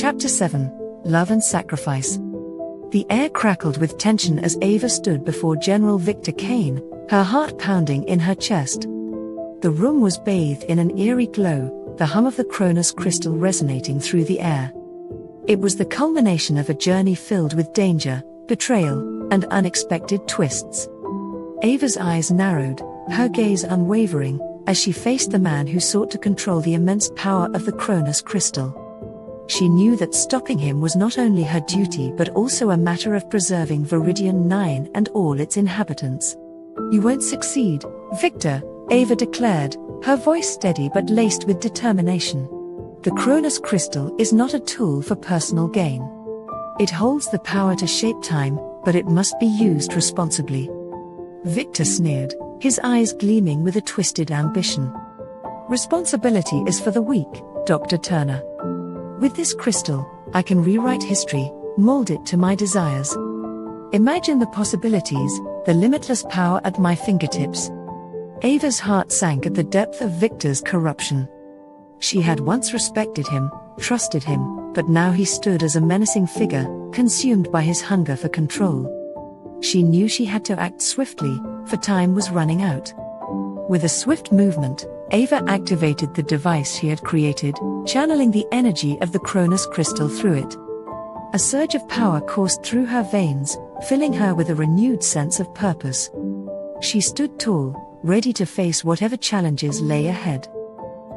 Chapter 7. Love and Sacrifice. The air crackled with tension as Ava stood before General Victor Kane, her heart pounding in her chest. The room was bathed in an eerie glow, the hum of the Chronos Crystal resonating through the air. It was the culmination of a journey filled with danger, betrayal, and unexpected twists. Ava's eyes narrowed, her gaze unwavering, as she faced the man who sought to control the immense power of the Chronos Crystal. She knew that stopping him was not only her duty but also a matter of preserving Viridian 9 and all its inhabitants. "You won't succeed, Victor," Ava declared, her voice steady but laced with determination. "The Chronos Crystal is not a tool for personal gain. It holds the power to shape time, but it must be used responsibly." Victor sneered, his eyes gleaming with a twisted ambition. "Responsibility is for the weak, Dr. Turner. With this crystal, I can rewrite history, mold it to my desires. Imagine the possibilities, the limitless power at my fingertips." Ava's heart sank at the depth of Victor's corruption. She had once respected him, trusted him, but now he stood as a menacing figure, consumed by his hunger for control. She knew she had to act swiftly, for time was running out. With a swift movement, Ava activated the device she had created, channeling the energy of the Chronos Crystal through it. A surge of power coursed through her veins, filling her with a renewed sense of purpose. She stood tall, ready to face whatever challenges lay ahead.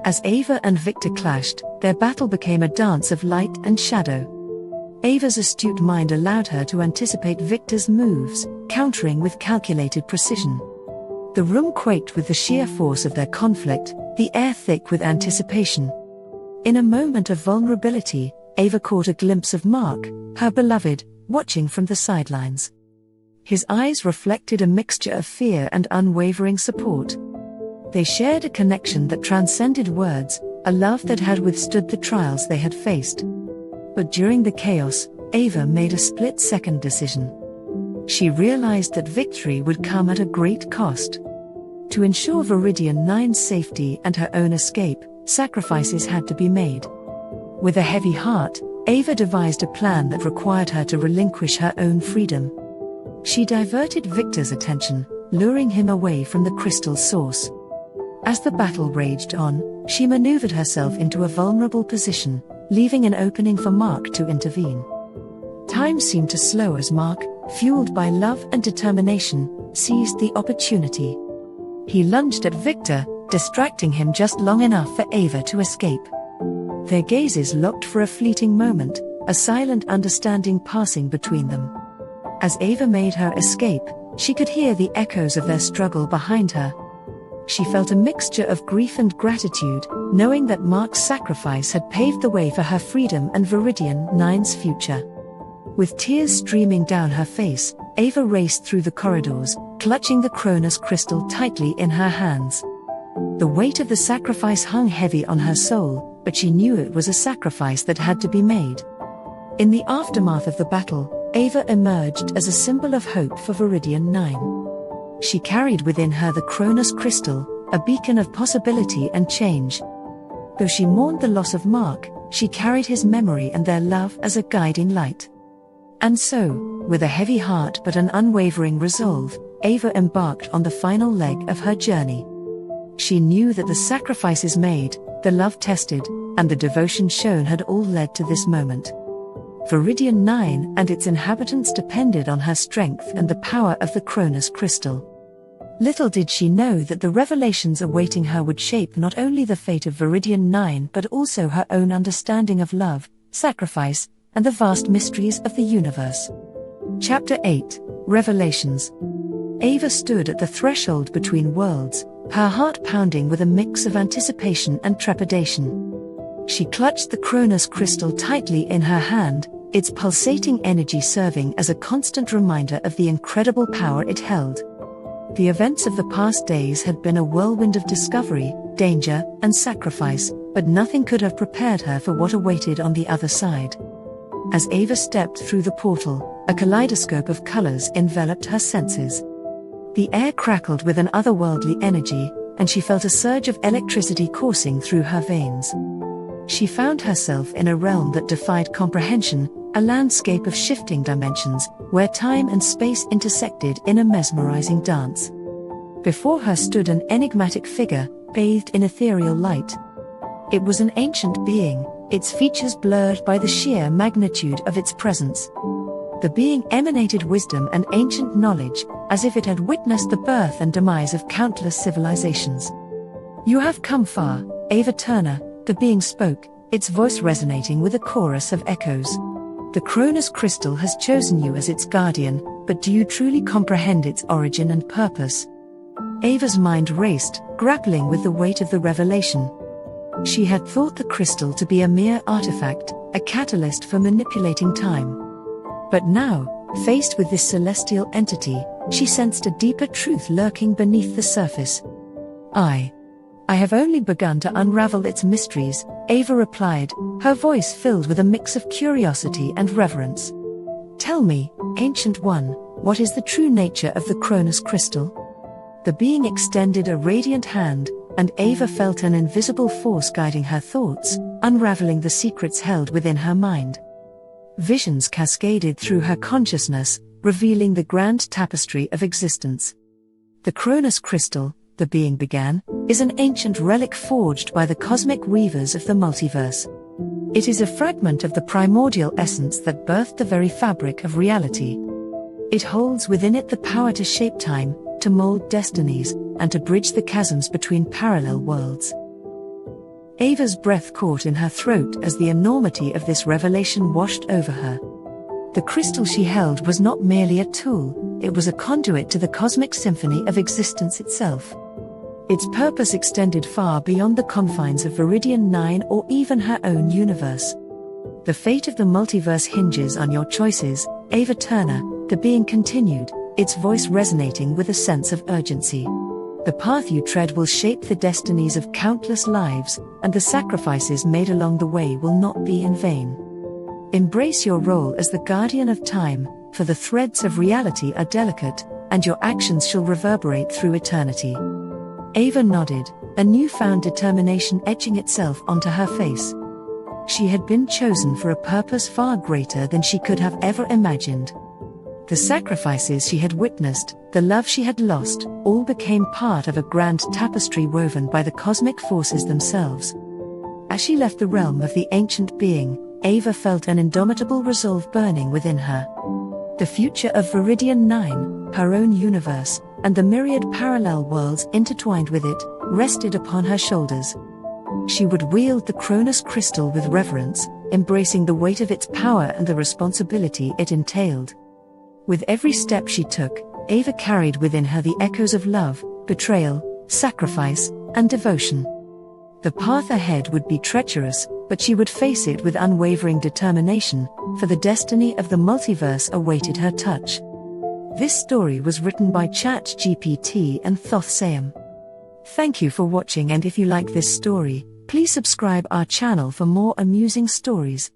As Ava and Victor clashed, their battle became a dance of light and shadow. Ava's astute mind allowed her to anticipate Victor's moves, countering with calculated precision. The room quaked with the sheer force of their conflict, the air thick with anticipation. In a moment of vulnerability, Ava caught a glimpse of Mark, her beloved, watching from the sidelines. His eyes reflected a mixture of fear and unwavering support. They shared a connection that transcended words, a love that had withstood the trials they had faced. But during the chaos, Ava made a split-second decision. She realized that victory would come at a great cost. To ensure Viridian 9's safety and her own escape, sacrifices had to be made. With a heavy heart, Ava devised a plan that required her to relinquish her own freedom. She diverted Victor's attention, luring him away from the crystal's source. As the battle raged on, she maneuvered herself into a vulnerable position, leaving an opening for Mark to intervene. Time seemed to slow as Mark, fueled by love and determination, seized the opportunity. He lunged at Victor, distracting him just long enough for Ava to escape. Their gazes locked for a fleeting moment, a silent understanding passing between them. As Ava made her escape, she could hear the echoes of their struggle behind her. She felt a mixture of grief and gratitude, knowing that Mark's sacrifice had paved the way for her freedom and Viridian 9's future. With tears streaming down her face, Ava raced through the corridors, clutching the Chronos Crystal tightly in her hands. The weight of the sacrifice hung heavy on her soul, but she knew it was a sacrifice that had to be made. In the aftermath of the battle, Ava emerged as a symbol of hope for Viridian 9. She carried within her the Chronos Crystal, a beacon of possibility and change. Though she mourned the loss of Mark, she carried his memory and their love as a guiding light. And so, with a heavy heart but an unwavering resolve, Ava embarked on the final leg of her journey. She knew that the sacrifices made, the love tested, and the devotion shown had all led to this moment. Viridian 9 and its inhabitants depended on her strength and the power of the Chronos Crystal. Little did she know that the revelations awaiting her would shape not only the fate of Viridian 9 but also her own understanding of love, sacrifice, and the vast mysteries of the universe. Chapter 8. Revelations. Ava stood at the threshold between worlds, her heart pounding with a mix of anticipation and trepidation. She clutched the Chronos Crystal tightly in her hand, its pulsating energy serving as a constant reminder of the incredible power it held. The events of the past days had been a whirlwind of discovery, danger, and sacrifice, but nothing could have prepared her for what awaited on the other side. As Ava stepped through the portal, a kaleidoscope of colors enveloped her senses. The air crackled with an otherworldly energy, and she felt a surge of electricity coursing through her veins. She found herself in a realm that defied comprehension, a landscape of shifting dimensions, where time and space intersected in a mesmerizing dance. Before her stood an enigmatic figure, bathed in ethereal light. It was an ancient being, its features blurred by the sheer magnitude of its presence. The being emanated wisdom and ancient knowledge, as if it had witnessed the birth and demise of countless civilizations. "You have come far, Ava Turner," the being spoke, its voice resonating with a chorus of echoes. "The Chronos Crystal has chosen you as its guardian, but do you truly comprehend its origin and purpose?" Ava's mind raced, grappling with the weight of the revelation. She had thought the crystal to be a mere artifact, a catalyst for manipulating time. But now, faced with this celestial entity, she sensed a deeper truth lurking beneath the surface. I have only begun to unravel its mysteries," Ava replied, her voice filled with a mix of curiosity and reverence. "Tell me, Ancient One, what is the true nature of the Chronos Crystal?" The being extended a radiant hand, and Ava felt an invisible force guiding her thoughts, unraveling the secrets held within her mind. Visions cascaded through her consciousness, revealing the grand tapestry of existence. "The Chronos Crystal," the being began, "is an ancient relic forged by the cosmic weavers of the multiverse. It is a fragment of the primordial essence that birthed the very fabric of reality. It holds within it the power to shape time, to mold destinies, and to bridge the chasms between parallel worlds." Ava's breath caught in her throat as the enormity of this revelation washed over her. The crystal she held was not merely a tool, it was a conduit to the cosmic symphony of existence itself. Its purpose extended far beyond the confines of Viridian 9 or even her own universe. "The fate of the multiverse hinges on your choices, Ava Turner," the being continued, its voice resonating with a sense of urgency. "The path you tread will shape the destinies of countless lives, and the sacrifices made along the way will not be in vain. Embrace your role as the guardian of time, for the threads of reality are delicate, and your actions shall reverberate through eternity." Ava nodded, a newfound determination etching itself onto her face. She had been chosen for a purpose far greater than she could have ever imagined. The sacrifices she had witnessed, the love she had lost, all became part of a grand tapestry woven by the cosmic forces themselves. As she left the realm of the ancient being, Ava felt an indomitable resolve burning within her. The future of Viridian 9, her own universe, and the myriad parallel worlds intertwined with it, rested upon her shoulders. She would wield the Chronos Crystal with reverence, embracing the weight of its power and the responsibility it entailed. With every step she took, Ava carried within her the echoes of love, betrayal, sacrifice, and devotion. The path ahead would be treacherous, but she would face it with unwavering determination, for the destiny of the multiverse awaited her touch. This story was written by ChatGPT and Thoth Sayam. Thank you for watching, and if you like this story, please subscribe our channel for more amusing stories.